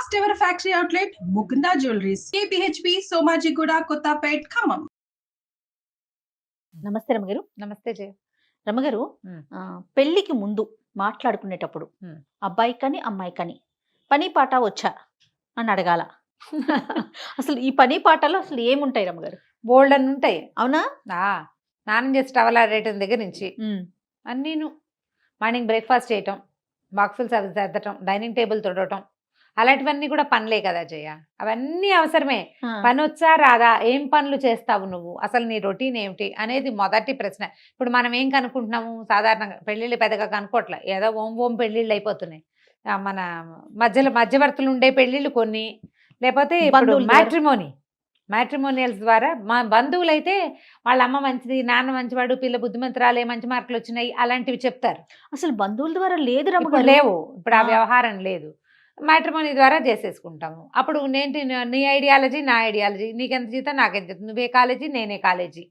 First ever factory outlet, Mukunda Jewelries, KPHP, Somajigoda, Kottapet, Khammam. నమస్తే రమగారు. నమస్తే జయ. రమగారు, పెళ్లికి ముందు మాట్లాడుకునేటప్పుడు అబ్బాయి కానీ అమ్మాయి కానీ పని పాట వచ్చా అని అడగాల. అసలు ఈ పని పాటలో అసలు ఏముంటాయి రమగారు? బోల్డ్ అని ఉంటాయి. అవునా? స్నానం చేసి టవల్ ఆడేయటం దగ్గర నుంచి అన్నీను, మార్నింగ్ బ్రేక్ఫాస్ట్ చేయటం, బాక్సులు సర్దటం, డైనింగ్ టేబుల్ తుడవటం, అలాంటివన్నీ కూడా పనులే కదా జయ. అవన్నీ అవసరమే. పని వచ్చా రాదా, ఏం పనులు చేస్తావు నువ్వు, అసలు నీ రొటీన్ ఏమిటి అనేది మొదటి ప్రశ్న. ఇప్పుడు మనం ఏం కనుక్కుంటున్నాము, సాధారణంగా పెళ్ళిళ్ళు పెద్దగా కనుక్కోవట్లే, ఏదో ఓం పెళ్ళిళ్ళు అయిపోతున్నాయి. మన మధ్యవర్తులు ఉండే పెళ్ళిళ్ళు కొన్ని, లేకపోతే మ్యాట్రిమోనియల్స్ ద్వారా. మా బంధువులు అయితే వాళ్ళ అమ్మ మంచిది, నాన్న మంచివాడు, పిల్ల బుద్ధిమంతురాలే, మంచి మార్కులు వచ్చినాయి, అలాంటివి చెప్తారు. అసలు బంధువుల ద్వారా లేదు లేవు, ఇప్పుడు ఆ వ్యవహారం లేదు. మ్యాట్రిమోనీ ద్వారా చేసేసుకుంటాము. అప్పుడు నీ ఐడియాలజీ నా ఐడియాలజీ, నీకెంత జీతం నాకెంత జీతం, నువ్వే కాలేజీ నేనే కాలేజీ,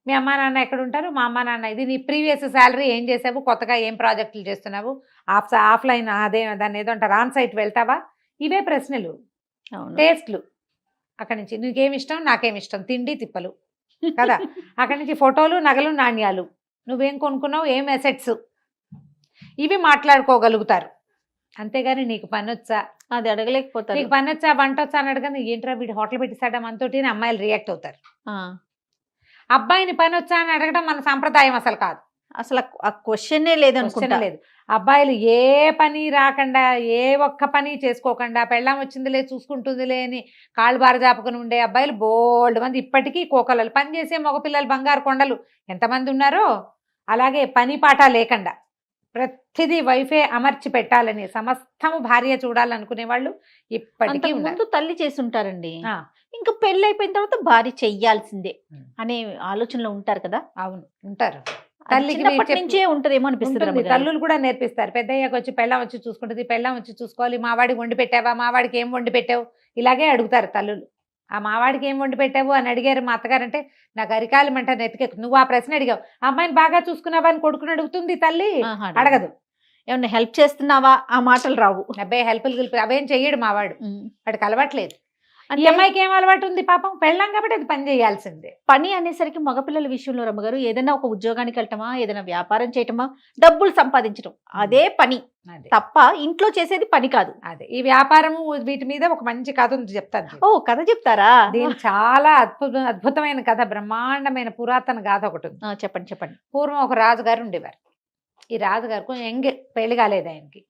మీ అమ్మా నాన్న ఎక్కడ ఉంటారు, మా అమ్మా నాన్న ఇది, నీ ప్రీవియస్ శాలరీ ఏం చేసావు, కొత్తగా ఏం ప్రాజెక్టులు చేస్తున్నావు, ఆఫ్లైన్ అదే దాన్ని ఏదో అంటారు ఆన్ సైట్ వెళ్తావా, ఇవే ప్రశ్నలు. టేస్ట్లు, అక్కడి నుంచి నీకేమి ఇష్టం నాకేమి ఇష్టం, తిండి తిప్పలు కదా. అక్కడి నుంచి ఫోటోలు, నగలు, నాణ్యాలు, నువ్వేం కొనుక్కున్నావు, ఏం అసెట్స్, ఇవి మాట్లాడుకోగలుగుతారు. అంతేగాని నీకు పని వచ్చా అది అడగలేకపోతారు. నీకు పని వచ్చా, వంట వచ్చా అని అడగని, ఏంట్రా వీడు హోటల్ పెట్టిస్తాడా మనతోటి అని అమ్మాయిలు రియాక్ట్ అవుతారు. అబ్బాయిని పని వచ్చా అని అడగడం మన సంప్రదాయం అసలు కాదు. అసలు ఆ క్వశ్చనే లేదు, లేదు. అబ్బాయిలు ఏ పని రాకుండా, ఏ ఒక్క పని చేసుకోకుండా, పెళ్ళాం వచ్చిందిలే చూసుకుంటుందిలే అని కాళ్ళు బార జాపుకుని ఉండే అబ్బాయిలు బోల్డ్ మంది ఇప్పటికీ కోకలలు. పని చేసే మగపిల్లలు బంగారు కొండలు ఎంతమంది ఉన్నారో. అలాగే పని పాట లేకుండా ప్రతిదీ వైఫే అమర్చి పెట్టాలని, సమస్తము భార్య చూడాలనుకునే వాళ్ళు ఇప్పటికీ ముందు తల్లి చేసి ఉంటారండి. ఇంకా పెళ్లి అయిపోయిన తర్వాత భార్య చెయ్యాల్సిందే అనే ఆలోచనలో ఉంటారు కదా. అవును, ఉంటారు. తల్లికి నుంచే ఉంటదేమో అనిపిస్తుంది. తల్లులు కూడా నేర్పిస్తారు. పెద్దయ్యాక వచ్చి పెళ్ళాం వచ్చి చూసుకుంటుంది, పెళ్ళాం వచ్చి చూసుకోవాలి, మావాడికి వండి పెట్టావా, మావాడికి ఏం వండి పెట్టావు, ఇలాగే అడుగుతారు తల్లులు. ఆ మావాడికి ఏం వండి పెట్టావు అని అడిగారు మా అత్తగారంటే నాకు అరికాలు మంట నెత్తికెక్కు. నువ్వు ఆ ప్రశ్న అడిగావు, అమ్మాయిని బాగా చూసుకున్నావా అని కొడుకుని అడుగుతుంది తల్లి, అడగదు. ఏమన్నా హెల్ప్ చేస్తున్నావా, ఆ మాటలు రావు. అబ్బాయి హెల్ప్లు అవేం చెయ్యడు మావాడు, వాడికి అలవాట్లేదు. ఈ అమ్మాయికి ఏం అలవాటు ఉంది పాపం, పెళ్ళాం కాబట్టి అది పని చేయాల్సిందే. పని అనేసరికి మగపిల్లల విషయంలో రమ్మగారు ఏదైనా ఒక ఉద్యోగానికి వెళ్ళటమా, ఏదైనా వ్యాపారం చేయటమా, డబ్బులు సంపాదించడం, అదే పని తప్ప ఇంట్లో చేసేది పని కాదు. అదే ఈ వ్యాపారము, వీటి మీద ఒక మంచి కథ ఉంది, చెప్తాను. ఓ కథ చెప్తారా? దీని చాలా అద్భుతమైన కథ, బ్రహ్మాండమైన పురాతన గాథ ఒకటి ఉంది. చెప్పండి చెప్పండి. పూర్వం ఒక రాజుగారు ఉండేవారు. ఈ రాజుగారు కొంచెం ఎంగే, పెళ్లి కాలేదు ఆయనకి.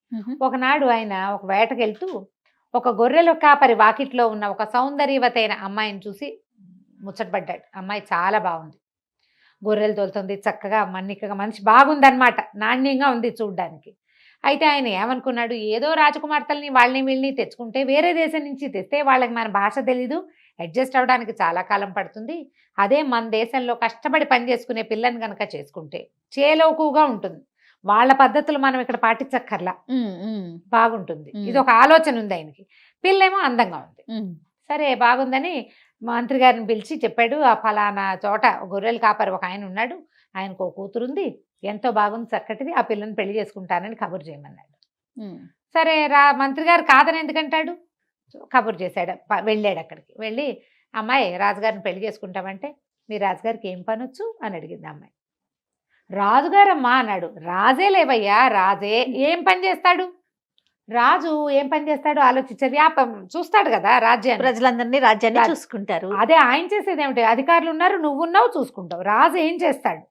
ఒకనాడు ఆయన ఒక వేటకు వెళ్తూ ఒక గొర్రెల కాపరి వాకిట్లో ఉన్న ఒక సౌందర్యవతైన అమ్మాయిని చూసి ముచ్చటపడ్డాడు. అమ్మాయి చాలా బాగుంది, గొర్రెలు తోలుతుంది, చక్కగా మన్నికగా, మనిషి బాగుందన్నమాట, నాణ్యంగా ఉంది చూడ్డానికి. అయితే ఆయన ఏమనుకున్నాడు, ఏదో రాజకుమార్తెల్ని వాళ్ళని వీళ్ళని తెచ్చుకుంటే, వేరే దేశం నుంచి తెస్తే వాళ్ళకి మన భాష తెలీదు, అడ్జస్ట్ అవ్వడానికి చాలా కాలం పడుతుంది. అదే మన దేశంలో కష్టపడి పని చేసుకునే పిల్లని కనుక చేసుకుంటే చేలోకుగా ఉంటుంది, వాళ్ళ పద్ధతులు మనం ఇక్కడ పాటించక్కర్లా, బాగుంటుంది. ఇది ఒక ఆలోచన ఉంది ఆయనకి. పిల్లేమో అందంగా ఉంది. సరే బాగుందని మంత్రి గారిని పిలిచి చెప్పాడు, ఆ ఫలానా చోట గొర్రెలు కాపరి ఒక ఆయన ఉన్నాడు, ఆయనకు ఒక కూతురుంది, ఎంతో బాగుంది, చక్కటిది, ఆ పిల్లని పెళ్లి చేసుకుంటానని కబురు చేయమన్నాడు. సరే మంత్రి గారు కాదని ఎందుకంటాడు, కబురు చేశాడు, వెళ్ళాడు. అక్కడికి వెళ్ళి, అమ్మాయి రాజుగారిని పెళ్లి చేసుకుంటామంటే, మీ రాజుగారికి ఏం పనొచ్చు అని అడిగింది అమ్మాయి. రాజుగారమ్మా అన్నాడు. రాజే లేవయ్యా, రాజే ఏం పని చేస్తాడు, రాజు ఏం పని చేస్తాడు ఆలోచించే, వ్యాపారం చూస్తాడు కదా, రాజ్యాన్ని, ప్రజలందరినీ, రాజ్యాన్ని చూసుకుంటారు. అదే ఆయన చేసేది ఏమిటి, అధికారులు ఉన్నారు, నువ్వున్నావు, చూసుకుంటావు. రాజు ఏం చేస్తాడు,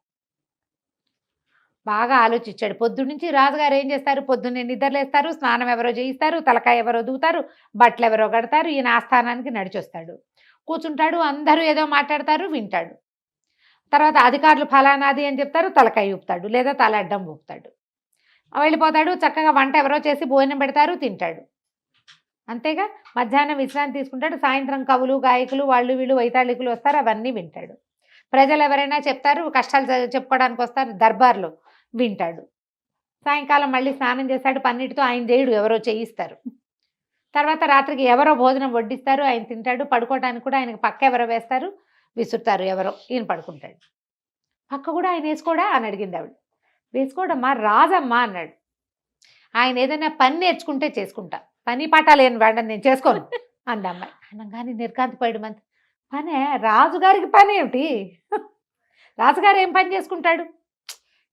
బాగా ఆలోచించాడు. పొద్దున్నుంచి రాజుగారు ఏం చేస్తారు, పొద్దున్నే నిద్రలేస్తారు, స్నానం ఎవరో చేయిస్తారు, తలకాయ ఎవరో దూతారు, బట్టలు ఎవరో కడతారు, ఈయన ఆస్థానానికి నడిచొస్తాడు, కూర్చుంటాడు, అందరూ ఏదో మాట్లాడతారు, వింటాడు. తర్వాత అధికారులు ఫలానాది అని చెప్తారు, తలకాయ ఊపుతాడు, లేదా తల అడ్డం ఊపుతాడు, వెళ్ళిపోతాడు. చక్కగా వంట ఎవరో చేసి భోజనం పెడతారు, తింటాడు. అంతేగా, మధ్యాహ్నం విశ్రాంతి తీసుకుంటాడు. సాయంత్రం కవులు, గాయకులు, వాళ్ళు వీళ్ళు వైతాళికులు వస్తారు, అవన్నీ వింటాడు. ప్రజలు ఎవరైనా చెప్తారు, కష్టాలు చెప్పుకోవడానికి వస్తారు, దర్బార్లో వింటాడు. సాయంకాలం మళ్ళీ స్నానం చేస్తాడు, పన్నిటితో ఆయన చేయడు, ఎవరో చేయిస్తారు. తర్వాత రాత్రికి ఎవరో భోజనం వడ్డిస్తారు, ఆయన తింటాడు. పడుకోవడానికి కూడా ఆయనకు పక్క ఎవరో వేస్తారు, విసురుతారు ఎవరో, ఈయన పడుకుంటాడు. పక్క కూడా ఆయన వేసుకోడా అని అడిగింది ఆవిడ. వేసుకోడమ్మా, రాజమ్మా అన్నాడు. ఆయన ఏదైనా పని నేర్చుకుంటే చేసుకుంటా, పని పాట లేని వాడిని నేను చేసుకోను అంది అమ్మాయి. అనగానే నిర్కాంతపోయాడు మంత్రి. పనే రాజుగారికి పని ఏమిటి, రాజుగారు ఏం పని చేసుకుంటాడు,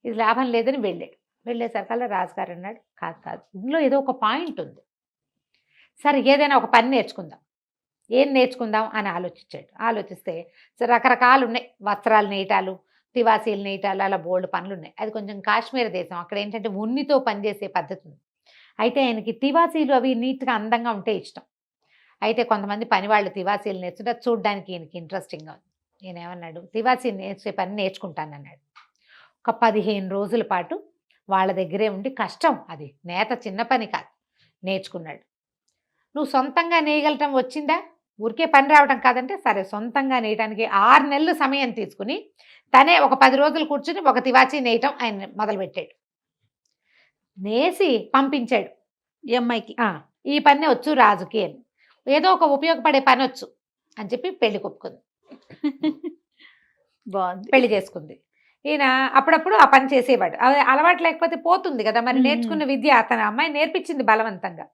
ఇది లాభం లేదని వెళ్ళాడు. వెళ్ళేసరికల్లా రాజుగారు అన్నాడు, కాదు కాదు ఇందులో ఏదో ఒక పాయింట్ ఉంది, సరే ఏదైనా ఒక పని నేర్చుకుందాం, ఏం నేర్చుకుందాం అని ఆలోచించాడు. ఆలోచిస్తే రకరకాలు ఉన్నాయి, వస్త్రాలు నేయటాలు, తివాసీలు నేయటాలు, అలా బోల్డ్ పనులు ఉన్నాయి. అది కొంచెం కాశ్మీర్ దేశం, అక్కడ ఏంటంటే ఉన్నితో పనిచేసే పద్ధతి ఉంది. అయితే ఆయనకి తివాసీలు అవి నీట్గా అందంగా ఉంటే ఇష్టం. అయితే కొంతమంది పని వాళ్ళు తివాసీలు నేర్చుకుంటే చూడడానికి ఈయనకి ఇంట్రెస్టింగ్గా ఉంది. ఈయన ఏమన్నాడు, తివాసీ నేర్చే పని నేర్చుకుంటానన్నాడు. ఒక 15 రోజుల పాటు వాళ్ళ దగ్గరే ఉండి, కష్టం అది, నేత చిన్న పని కాదు, నేర్చుకున్నాడు. నువ్వు సొంతంగా నేయగలటం వచ్చిందా, ఊరికే పని రావడం కాదంటే సరే సొంతంగా నేయటానికి 6 నెలలు సమయం తీసుకుని తనే ఒక 10 రోజులు కూర్చుని ఒక తివాచీ నేయటం ఆయన మొదలుపెట్టాడు. నేసి పంపించాడు ఈ అమ్మాయికి. ఈ పని వచ్చు రాజుకి అని, ఏదో ఒక ఉపయోగపడే పని వచ్చు అని చెప్పి పెళ్లి కొప్పుకుంది. బాగుంది. పెళ్లి చేసుకుంది. ఈయన అప్పుడప్పుడు ఆ పని చేసేవాడు. అది అలవాటు లేకపోతే పోతుంది కదా, మరి నేర్చుకున్న విద్య అతను అమ్మాయి నేర్పించింది బలవంతంగా.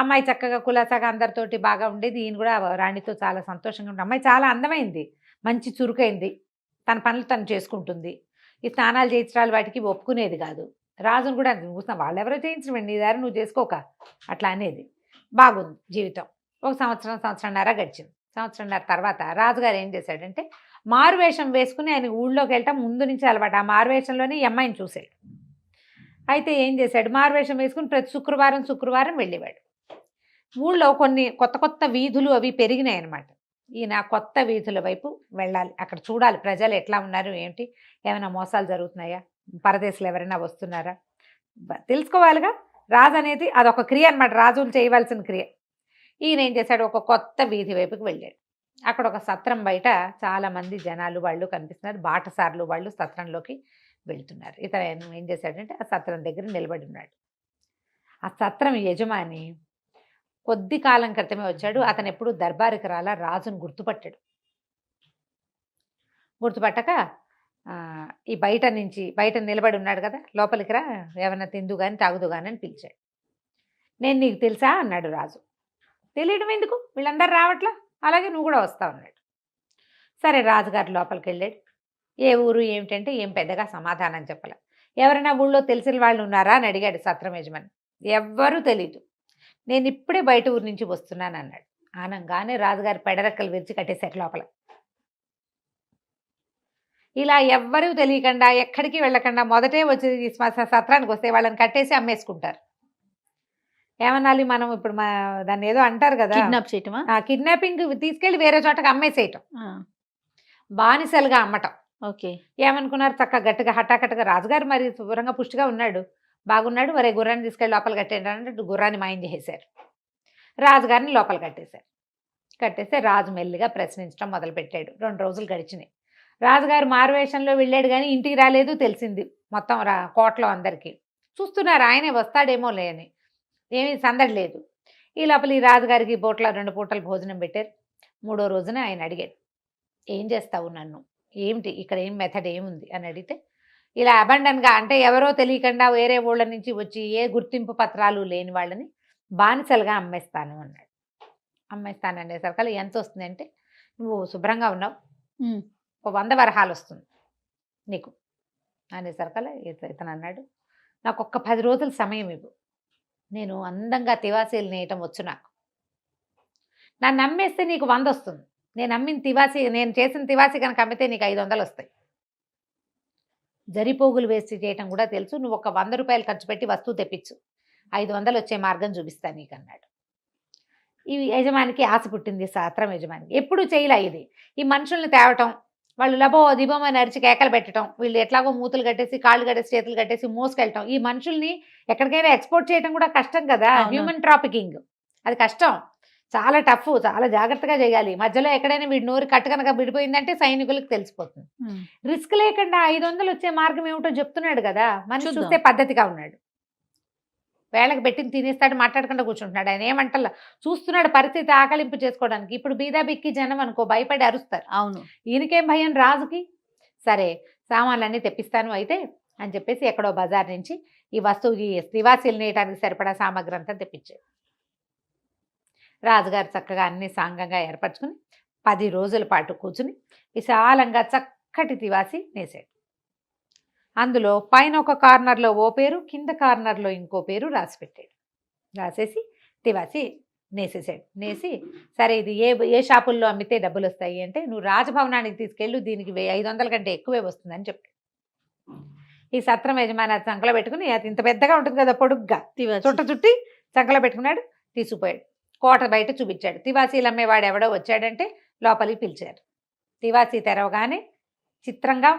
అమ్మాయి చక్కగా కులాసాగా అందరితోటి బాగా ఉండేది. ఈయన కూడా రాణితో చాలా సంతోషంగా ఉంటుంది. అమ్మాయి చాలా అందమైంది, మంచి చురుకైంది, తన పనులు తను చేసుకుంటుంది. ఈ స్నానాలు చేయించడాలు వాటికి ఒప్పుకునేది కాదు. రాజును కూడా చూసిన వాళ్ళెవరో చేయించడం, నీ దారి నువ్వు చేసుకోక అట్లా అనేది. బాగుంది జీవితం. ఒక సంవత్సరంన్నర గడిచింది. సంవత్సరంన్నర తర్వాత రాజుగారు ఏం చేశాడంటే, మారువేషం వేసుకుని ఆయన ఊళ్ళోకి వెళ్ళటం ముందు నుంచి అలవాటు. ఆ మారువేషంలోనే ఈ అమ్మాయిని చూశాడు. అయితే ఏం చేశాడు, మారువేషం వేసుకుని ప్రతి శుక్రవారం వెళ్ళేవాడు. ఊళ్ళో కొన్ని కొత్త వీధులు అవి పెరిగినాయి అనమాట. ఈయన కొత్త వీధుల వైపు వెళ్ళాలి, అక్కడ చూడాలి ప్రజలు ఎట్లా ఉన్నారు ఏమిటి, ఏమైనా మోసాలు జరుగుతున్నాయా, పరదేశులు ఎవరైనా వస్తున్నారా తెలుసుకోవాలిగా. రాజు అనేది అదొక క్రియ అనమాట, రాజులు చేయవలసిన క్రియ. ఈయన ఏం చేశాడు, ఒక కొత్త వీధి వైపుకి వెళ్ళాడు. అక్కడ ఒక సత్రం బయట చాలామంది జనాలు వాళ్ళు కనిపిస్తున్నారు, బాటసార్లు వాళ్ళు సత్రంలోకి వెళ్తున్నారు. ఇతను ఏం చేశాడంటే ఆ సత్రం దగ్గర నిలబడి ఉన్నాడు. ఆ సత్రం యజమాని కొద్ది కాలం క్రితమే వచ్చాడు. అతను ఎప్పుడు దర్బారుకి రాలా, రాజును గుర్తుపట్టాడు. గుర్తుపట్టక ఈ బయట నిలబడి ఉన్నాడు కదా, లోపలికి రా, ఏమైనా తిందు కానీ తాగుదు కానీ అని పిలిచాడు. నేను నీకు తెలుసా అన్నాడు రాజు. తెలియడం ఎందుకు, వీళ్ళందరూ రావట్లా, అలాగే నువ్వు కూడా వస్తావు అన్నాడు. సరే రాజుగారు లోపలికి వెళ్ళాడు. ఏ ఊరు ఏమిటంటే ఏం పెద్దగా సమాధానం చెప్పలే. ఎవరైనా ఊళ్ళో తెలిసిన వాళ్ళు ఉన్నారా అని అడిగాడు సత్రం యజమాని. ఎవ్వరూ తెలీదు, నేను ఇప్పుడే బయట ఊరి నుంచి వస్తున్నాను అన్నాడు. ఆనంగానే రాజుగారి పెడరెక్కలు విరిచి కట్టేశారు లోపల. ఇలా ఎవ్వరూ తెలియకుండా ఎక్కడికి వెళ్ళకుండా మొదటే వచ్చి సత్రానికి వస్తే వాళ్ళని కట్టేసి అమ్మేసుకుంటారు. ఏమనాలి మనం ఇప్పుడు, దాన్ని ఏదో అంటారు కదా, కిడ్నాప్ చేయటమా, కిడ్నాపింగ్, తీసుకెళ్లి వేరే చోటకి అమ్మేసేయటం, బానిసలుగా అమ్మటం. ఓకే. ఏమనుకున్నారు, చక్కగా గట్టిగా హఠాకట్టుగా రాజుగారు మరి శుభ్రంగా పుష్టిగా ఉన్నాడు, బాగున్నాడు, వరే గుర్రాన్ని తీసుకెళ్ళి లోపల కట్టేయండి అంటే గుర్రాన్ని మాయం చేసేశారు. రాజుగారిని లోపల కట్టేస్తే రాజు మెల్లిగా ప్రశ్నించడం మొదలుపెట్టాడు. 2 రోజులు గడిచినాయి. రాజుగారు మారువేషంలో వెళ్ళాడు కానీ ఇంటికి రాలేదు, తెలిసింది మొత్తం కోటలో అందరికీ. చూస్తున్నారు ఆయనే వస్తాడేమో లేని, ఏమీ సందడి లేదు. ఈ లోపల ఈ రాజుగారికి 2 పూటలు భోజనం పెట్టారు. 3వ రోజున ఆయన అడిగాడు, ఏం చేస్తావు నన్ను, ఏమిటి ఇక్కడ ఏం మెథడ్ ఏముంది అని అడిగితే, ఇలా అబండన్గా అంటే ఎవరో తెలియకుండా వేరే ఊళ్ళ నుంచి వచ్చి ఏ గుర్తింపు పత్రాలు లేని వాళ్ళని బానిసలుగా అమ్మేస్తాను అన్నాడు. అమ్మేస్తాను అనేసరికి ఎంత వస్తుంది అంటే, నువ్వు శుభ్రంగా ఉన్నావు, 100 వరహాలు వస్తుంది నీకు అనేసరికల్లా ఇతను అన్నాడు, నాకు ఒక్క 10 రోజుల సమయం ఇవ్వు, నేను అందంగా తివాసీలు నేయటం వచ్చు, నన్ను అమ్మేస్తే నీకు 100 వస్తుంది, నేను చేసిన తివాసీ కనుక అమ్మితే నీకు 500 వస్తాయి, జరిపోగులు వేసి చేయటం కూడా తెలుసు, నువ్వు ఒక 100 రూపాయలు ఖర్చు పెట్టి వస్తువు తెప్పించు, 500 వచ్చే మార్గం చూపిస్తాను నీకు అన్నాడు. ఈ యజమానికి ఆశ పుట్టింది, సత్రం యజమానికి. ఎప్పుడు చేయలే ఇది, ఈ మనుషుల్ని తేవటం, వాళ్ళు లబో దిబోమని అరిచి కేకలు పెట్టడం, వీళ్ళు ఎట్లాగో మూతులు కట్టేసి కాళ్ళు కట్టేసి చేతులు కట్టేసి మోసుకెళ్ళటం. ఈ మనుషుల్ని ఎక్కడికైనా ఎక్స్పోర్ట్ చేయడం కూడా కష్టం కదా, హ్యూమన్ ట్రాఫికింగ్ అది కష్టం, చాలా టఫ్, చాలా జాగ్రత్తగా చేయాలి. మధ్యలో ఎక్కడైనా వీడి నోరు కట్టు కనుక విడిపోయిందంటే సైనికులకు తెలిసిపోతుంది. రిస్క్ లేకుండా 500 వచ్చే మార్గం ఏమిటో చెప్తున్నాడు కదా, మనిషి చూస్తే పద్ధతిగా ఉన్నాడు, వేళకు పెట్టింది తినేస్తాడు, మాట్లాడకుండా కూర్చుంటున్నాడు. ఆయన ఏమంటల్లా చూస్తున్నాడు పరిస్థితి ఆకలింపు చేసుకోవడానికి. ఇప్పుడు బీదా బిక్కి జనం అనుకో భయపడి అరుస్తారు. అవును, ఈయనకేం భయం రాజుకి. సరే సామాన్లన్నీ తెప్పిస్తాను అయితే అని చెప్పేసి ఎక్కడో బజార్ నుంచి ఈ వస్తువు, ఈ తివాసీలు నేయడానికి సరిపడా సామాగ్రి అంతా తెప్పించాడు. రాజుగారు చక్కగా అన్ని సాంగంగా ఏర్పరచుకుని 10 రోజుల పాటు కూర్చుని విశాలంగా చక్కటి తివాసి నేసాడు. అందులో పైన ఒక కార్నర్లో ఓ పేరు, కింద కార్నర్లో ఇంకో పేరు రాసి పెట్టాడు. రాసేసి తివాసి నేసేసాడు. నేసి సరే ఇది ఏ షాపుల్లో అమ్మితే డబ్బులు వస్తాయి అంటే, నువ్వు రాజభవనానికి తీసుకెళ్ళు, దీనికి 500 కంటే ఎక్కువే వస్తుందని చెప్పాడు. ఈ సత్రం యజమాని అది సంకలో పెట్టుకుని, అది ఇంత పెద్దగా ఉంటుంది కదా పొడుగ్గా, చుట్టి సంకలో పెట్టుకున్నాడు. తీసుకుపోయాడు. కోట బయట చూపించాడు. తివాసీలు అమ్మేవాడు ఎవడో వచ్చాడంటే లోపలికి పిలిచారు. తివాసీ తెరవగానే చిత్రంగా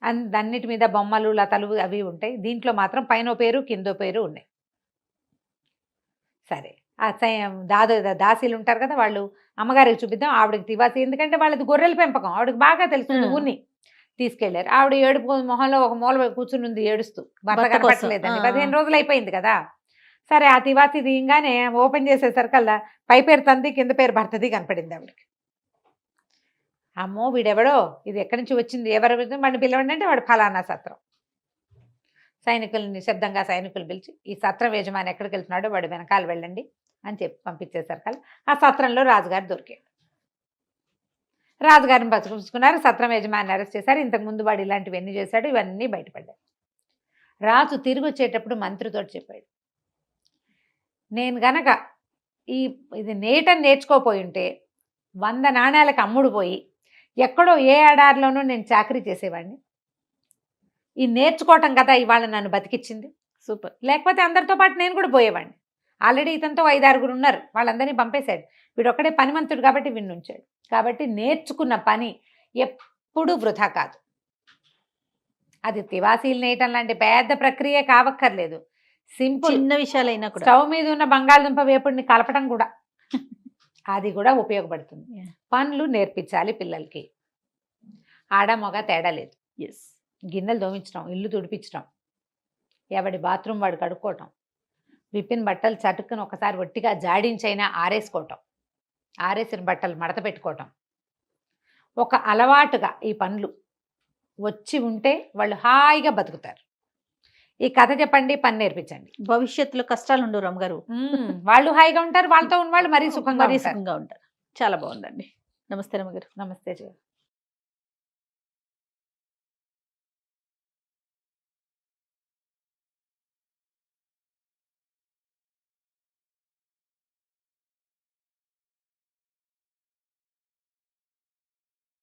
అన్నిటి మీద బొమ్మలు, లతలు అవి ఉంటాయి. దీంట్లో మాత్రం పైన పేరు, కిందో పేరు ఉన్నాయి. సరే ఆ దాసీలు ఉంటారు కదా, వాళ్ళు అమ్మగారికి చూపిద్దాం, ఆవిడకి తివాసి, ఎందుకంటే వాళ్ళది గొర్రెల పెంపకం, ఆవిడకి బాగా తెలుస్తుంది ఊరిని. తీసుకెళ్లారు. ఆవిడ ఏడుపు మొహంలో ఒక మూల కూర్చుని ఉంది ఏడుస్తూ, భర్త కనపట్టలేదని. 15 రోజులు అయిపోయింది కదా. సరే ఆ తివాసి తీయంగానే ఓపెన్ చేసేసరికల్లా పై పేరు తంది, కింద పేరు భర్తది కనపడింది ఆవిడకి. అమ్మో వీడెవడో, ఇది ఎక్కడి నుంచి వచ్చింది, ఎవరు వాడిని పిలవండి అంటే వాడు ఫలానా సత్రం. సైనికులు నిశ్శబ్దంగా సైనికులు పిలిచి, ఈ సత్రం యజమాని ఎక్కడికి వెళ్తున్నాడో వాడు వెనకాల వెళ్ళండి అని చెప్పి పంపించేసరికల్లా ఆ సత్రంలో రాజుగారు దొరికాడు. రాజుగారిని పచ్చుకున్నారు. సత్రం యజమాని అరెస్ట్ చేశారు. ఇంతకుముందు వాడు ఇలాంటివన్నీ చేశాడు, ఇవన్నీ బయటపడ్డాయి. రాజు తిరిగి వచ్చేటప్పుడు మంత్రితో చెప్పాడు, నేను గనక ఇది నేర్చుకోపోయి ఉంటే 100 నాణేలకు అమ్ముడు పోయి ఎక్కడో ఏ ఏడాదిలోనూ నేను చాకరీ చేసేవాడిని. ఈ నేర్చుకోవటం కదా ఇవాళ నన్ను బతికిచ్చింది. సూపర్. లేకపోతే అందరితో పాటు నేను కూడా పోయేవాడిని. ఆల్రెడీ ఇతనితో 5-6 ఉన్నారు, వాళ్ళందరినీ పంపేశాడు. వీడు ఒక్కడే పనిమంతుడు కాబట్టి వీడిని ఉంచాడు. కాబట్టి నేర్చుకున్న పని ఎప్పుడూ వృధా కాదు. అది తివాసీలు నేయటం లాంటి పెద్ద ప్రక్రియ కావక్కర్లేదు. సింపుల్, చిన్న విషయాలైనా కూడా. స్టవ్ మీద ఉన్న బంగాళదుంప వేపుడిని కలపడం కూడా అది కూడా ఉపయోగపడుతుంది. పనులు నేర్పించాలి పిల్లలకి. ఆడ మగ తేడా లేదు. గిన్నెలు దోమించడం, ఇల్లు తుడిపించడం, ఎవడి బాత్రూమ్ వాడు కడుక్కోవటం, విప్పిన బట్టలు చటుక్కుని ఒకసారి ఒట్టిగా జాడించైనా ఆరేసుకోవటం, ఆరేసిన బట్టలు మడత పెట్టుకోవటం, ఒక అలవాటుగా ఈ పనులు వచ్చి ఉంటే వాళ్ళు హాయిగా బతుకుతారు. ఈ కథ చెప్పండి, పని నేర్పించండి, భవిష్యత్తులో కష్టాలు ఉండవు రమ్మగారు. వాళ్ళు హాయిగా ఉంటారు, వాళ్ళతో ఉన్న వాళ్ళు మరీ సుఖంగా ఉంటారు. చాలా బాగుందండి. నమస్తే రమ్మగారు. నమస్తే.